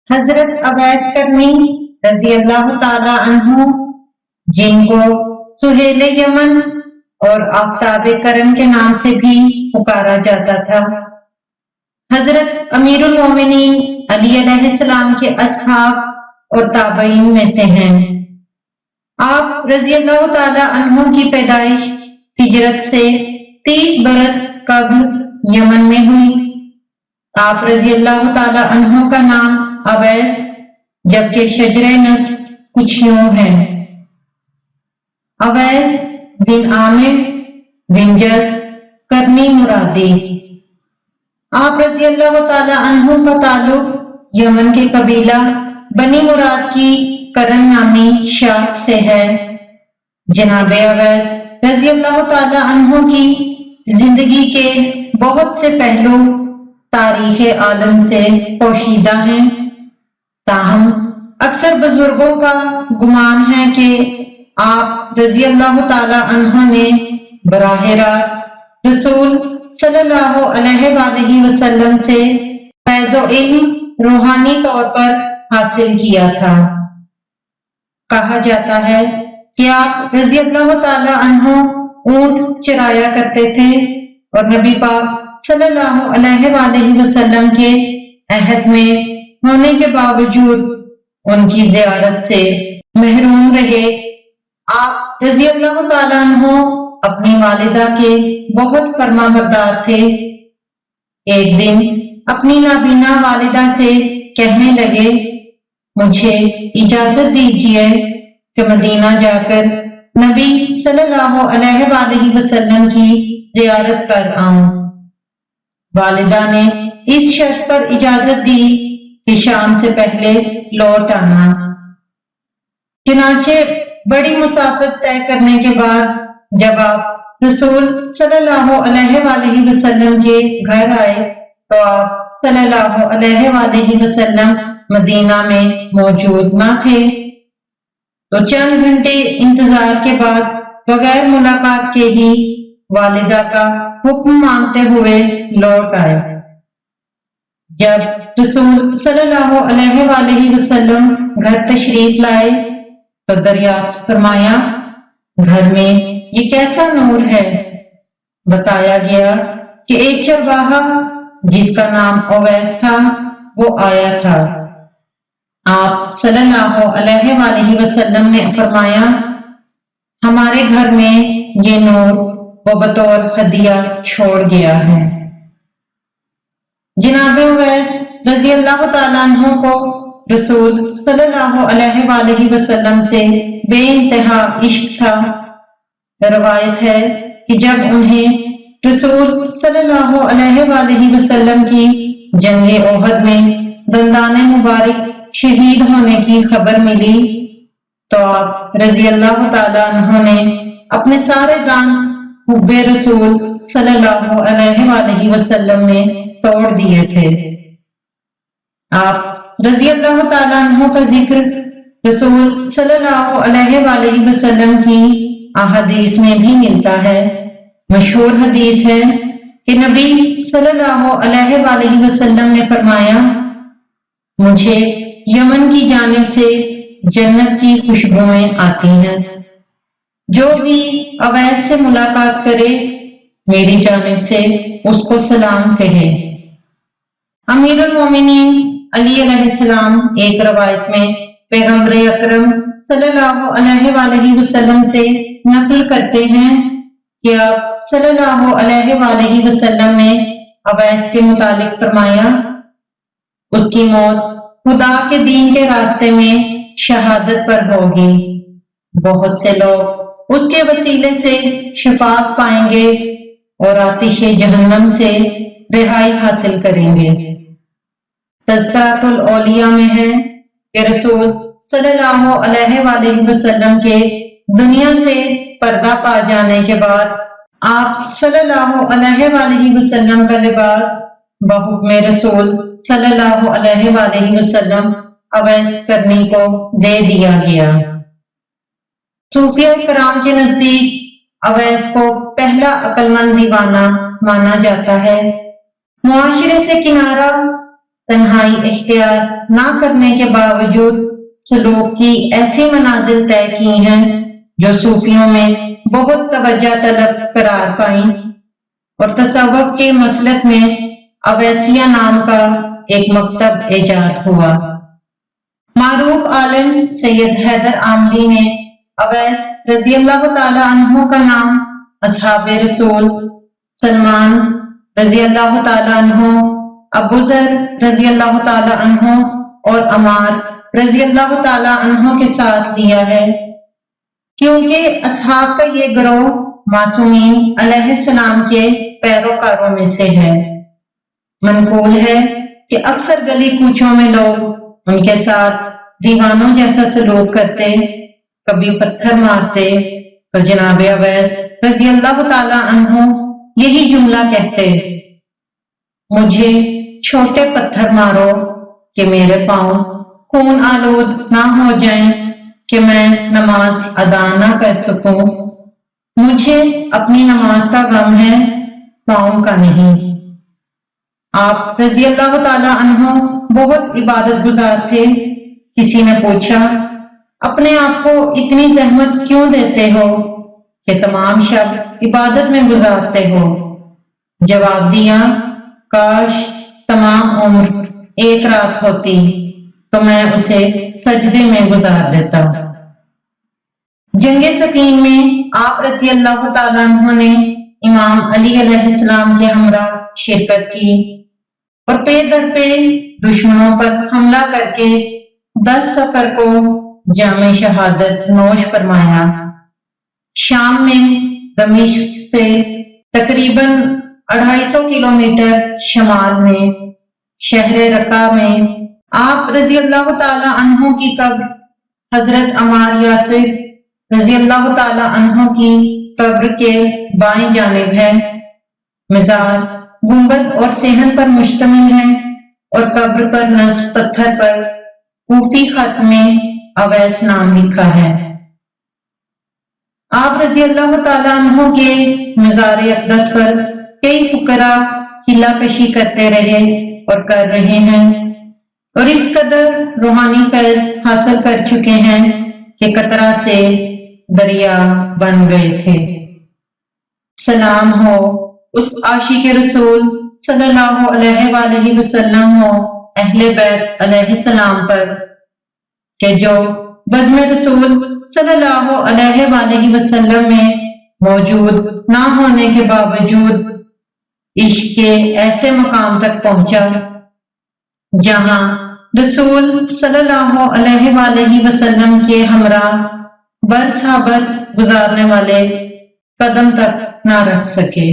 حضرت عبید کرنی رضی اللہ تعالی عنہ، جن کو سہیل یمن اور آفتاب کرم کے نام سے بھی پکارا جاتا تھا، حضرت امیر المومنین علی علیہ السلام کے اصحاب اور تابعین میں سے ہیں۔ آپ رضی اللہ تعالی عنہ کی پیدائش ہجرت سے 30 برس قبل یمن میں ہوئی۔ آپ رضی اللہ تعالی عنہ کا نام اویس جبکہ شجر نسب کچھ یوں ہے: اویس بن عامر بن جس کرنی مرادی۔ آپ رضی اللہ تعالی عنہ کا تعلق یمن کے قبیلہ بنی مراد کی کرن نامی شاخ سے ہے۔ جناب اویس رضی اللہ تعالی عنہ کی زندگی کے بہت سے پہلو تاریخ عالم سے پوشیدہ ہیں، تاہم اکثر بزرگوں کا گمان ہے کہ آپ رضی اللہ تعالی عنہ نے براہ راست رسول صلی اللہ علیہ وآلہ وسلم سے فیض و علم روحانی طور پر حاصل کیا تھا۔ کہا جاتا ہے کہ آپ رضی اللہ تعالی عنہ اونٹ چرایا کرتے تھے اور نبی پاک صلی اللہ علیہ وآلہ وسلم کے عہد میں ہونے کے باوجود ان کی زیارت سے محروم رہے۔ آپ رضی اللہ تعالیٰ عنہ اپنی والدہ کے بہت فرما بردار تھے۔ ایک دن اپنی نابینا والدہ سے کہنے لگے، مجھے اجازت دیجیے کہ مدینہ جا کر نبی صلی اللہ علیہ وآلہ وسلم کی زیارت کر آؤں۔ والدہ نے اس شرط پر اجازت دی کہ شام سے پہلے لوٹ آنا۔ چنانچہ بڑی مسافت طے کرنے کے بعد جب آپ رسول صلی اللہ علیہ وآلہ وسلم کے گھر آئے تو آپ صلی اللہ علیہ وآلہ وسلم مدینہ میں موجود نہ تھے، تو چند گھنٹے انتظار کے بعد بغیر ملاقات کے ہی والدہ کا حکم مانتے ہوئے لوٹ آئے۔ جب رسول صلی اللہ علیہ وآلہ وسلم گھر تشریف لائے تو دریافت فرمایا، گھر میں یہ کیسا نور ہے؟ بتایا گیا کہ ایک چرواہا جس کا نام اویس تھا وہ آیا تھا۔ آپ صلی اللہ علیہ وآلہ وسلم نے فرمایا، ہمارے گھر میں یہ نور وہ بطور ہدیہ چھوڑ گیا ہے۔ جناب اویس رضی اللہ تعالیٰ عنہ کو رسول صلی اللہ علیہ وآلہ وسلم سے بے انتہا عشق تھا۔ روایت ہے کہ جب انہیں رسول صلی اللہ علیہ وآلہ وسلم کی جنگ احد میں دندان مبارک شہید ہونے کی خبر ملی تو آپ رضی اللہ تعالیٰ عنہ نے اپنے سارے دانت حب رسول صلی اللہ علیہ وآلہ وسلم میں توڑ دیے تھے۔ آپ رضی اللہ تعالیٰ عنہ کا ذکر رسول صلی اللہ علیہ وآلہ وسلم کی احادیث میں بھی ملتا ہے۔ مشہور حدیث ہے کہ نبی صلی اللہ علیہ وآلہ وسلم نے فرمایا، مجھے یمن کی جانب سے جنت کی خوشبوئیں آتی ہیں، جو بھی اویس سے ملاقات کرے میری جانب سے اس کو سلام کہے۔ امیر المومنین علی علیہ السلام ایک روایت میں پیغمبر اکرم صلی اللہ علیہ وآلہ وسلم سے نقل کرتے ہیں کہ آپ صلی اللہ علیہ وآلہ وسلم نے اویس کے متعلق فرمایا، اس کی موت خدا کے دین کے راستے میں شہادت پر ہوگی، بہت سے لوگ اس کے وسیلے سے شفاعت پائیں گے اور آتش جہنم سے رہائی حاصل کریں گے۔ تذکرۃ الاولیاء میں ہے کہ رسول صلی اللہ علیہ وآلہ وسلم کے دنیا سے پردہ پا جانے کے بعد آپ صلی اللہ علیہ وآلہ وسلم کا لباس بحکم رسول صلی اللہ علیہ وآلہ وسلم اویس کرنی کو دے دیا گیا۔ صوفیہ کرام کے نزدیک اویس کو پہلا عقل مند دیوانہ مانا جاتا ہے۔ معاشرے سے کنارہ تنہائی اختیار نہ کرنے کے باوجود سلوک کی ایسی منازل طے کی ہیں جو صوفیوں میں بہت توجہ طلب قرار پائیں اور تصوف کے مسلک میں اویسیہ نام کا ایک مکتب ایجاد ہوا۔ معروف عالم سید حیدر آملی نے اویس رضی اللہ تعالی عنہ کا نام اصحاب رسول سلمان رضی اللہ تعالی عنہ، ابو ذر رضی اللہ تعالی عنہ اور عمار رضی اللہ تعالی عنہ کے ساتھ لیا ہے، کیونکہ اصحاب کا یہ گروہ معصومین علیہ السلام کے پیروکاروں میں سے ہے۔ منقول ہے کہ اکثر گلی کوچوں میں لوگ ان کے ساتھ دیوانوں جیسا سلوک کرتے، کبھی پتھر مارتے تو جناب اویس رضی اللہ تعالی عنہ یہی جملہ کہتے، مجھے چھوٹے پتھر مارو کہ میرے پاؤں خون آلود نہ ہو جائیں کہ میں نماز ادا نہ کر سکوں، مجھے اپنی نماز کا غم ہے، پاؤں کا نہیں۔ آپ رضی اللہ تعالی عنہ بہت عبادت گزار تھے۔ کسی نے پوچھا، اپنے آپ کو اتنی زحمت کیوں دیتے ہو کہ تمام شب عبادت میں گزارتے ہو؟ جواب دیا، کاش تمام عمر ایک رات ہوتی تو میں اسے سجدے میں گزار دیتا۔ جنگ صفین میں آپ رضی اللہ تعالیٰ عنہ نے امام علی علیہ السلام کے ہمراہ شرکت کی اور پے در پے دشمنوں پر حملہ کر کے 10 سفر کو جام شہادت نوش فرمایا۔ شام میں دمشق سے تقریباً 250 کلومیٹر شمال میں شہر رقہ میں آپ رضی اللہ تعالی عنہ کی قبر حضرت عمار یاسر رضی اللہ تعالی عنہ کی قبر کے بائیں جانب ہے۔ مزار گنبد اور صحن پر مشتمل ہے اور قبر پر نصب پتھر پر کوفی خط میں اویس نام لکھا ہے۔ آپ رضی اللہ تعالی عنہ کے مزار اقدس پر کئی فقراء قلعہ کشی کرتے رہے اور کر رہے ہیں اور اس قدر روحانی فیض حاصل کر چکے ہیں کہ قطرہ سے دریا بن گئے تھے۔ سلام ہو اس عاشق رسول صلی اللہ علیہ وآلہ وسلم و اہل بیت علیہ السلام پر کہ جو بزم رسول صلی اللہ علیہ وآلہ وسلم میں موجود نہ ہونے کے باوجود عشق کے ایسے مقام تک پہنچا جہاں رسول صلی اللہ علیہ وآلہ وسلم کے ہمراہ برس ہا برس گزارنے والے قدم تک نہ رکھ سکے۔